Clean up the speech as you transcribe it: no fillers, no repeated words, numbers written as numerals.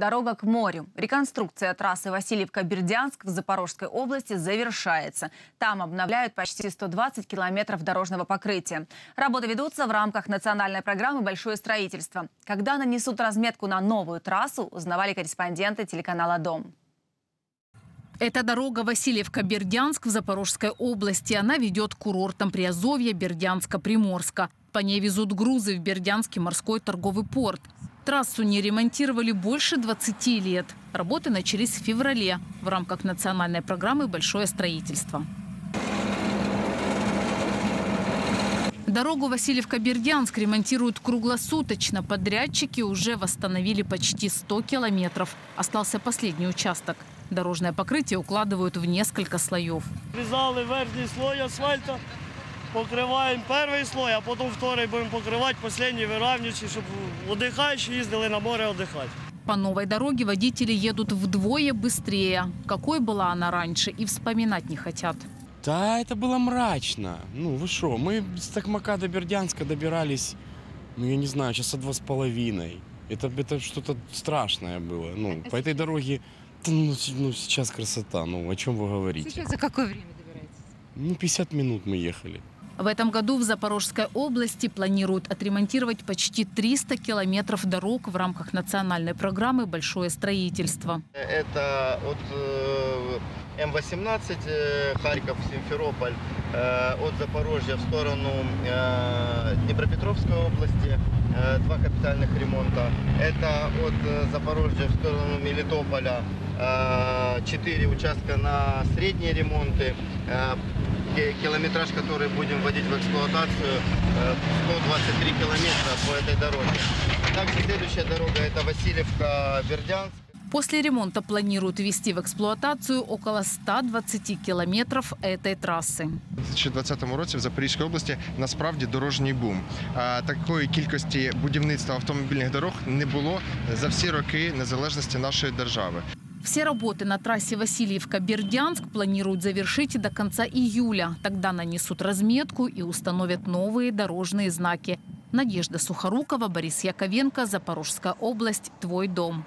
Дорога к морю. Реконструкция трассы Васильевка-Бердянск в Запорожской области завершается. Там обновляют почти 120 километров дорожного покрытия. Работы ведутся в рамках национальной программы «Большое строительство». Когда нанесут разметку на новую трассу, узнавали корреспонденты телеканала «Дом». Это дорога Васильевка-Бердянск в Запорожской области. Она ведет к курортам Приазовья, Бердянска, Приморска. По ней везут грузы в Бердянский морской торговый порт. Трассу не ремонтировали больше 20 лет. Работы начались в феврале в рамках национальной программы «Большое строительство». Дорогу Васильевка-Бердянск ремонтируют круглосуточно. Подрядчики уже восстановили почти 100 километров. Остался последний участок. Дорожное покрытие укладывают в несколько слоев. Врізали верхній слой асфальта, покриваємо перший слой, а потім второй будемо покривати, останній вирівнюючи, щоб віддихаючі їздили на море віддихати. По новой дороге водители едут вдвое быстрее. Какой была она раньше, и вспоминать не хотят. Да, это было мрачно. Ну, вы что, мы с Токмака до Бердянска добирались, я не знаю, часа 2,5. Это что-то страшное было. Ну, по этой дороге, сейчас красота. Ну, о чем вы говорите? Сейчас за какое время добираетесь? 50 минут мы ехали. В этом году в Запорожской области планируют отремонтировать почти 300 километров дорог в рамках национальной программы «Большое строительство». Это от М-18 Харьков, Симферополь, от Запорожья в сторону Днепропетровской области, 2 капитальных ремонта. Это от Запорожья в сторону Мелитополя, 4 участка на средние ремонты. Километраж, который будем вводить в эксплуатацию, 123 километра по этой дороге. Также следующая дорога – это Васильевка-Бердянск. После ремонта планируют ввести в эксплуатацию около 120 километров этой трассы. У 2020 році в Запорізькій області насправді дорожній бум. Такої кількості будівництва автомобільних дорог не було за всі роки незалежності нашої держави. Все работы на трассе Васильевка-Бердянск планируют завершить до конца июля. Тогда нанесут разметку и установят новые дорожные знаки. Надежда Сухорукова, Борис Яковенко, Запорожская область, Твой дом.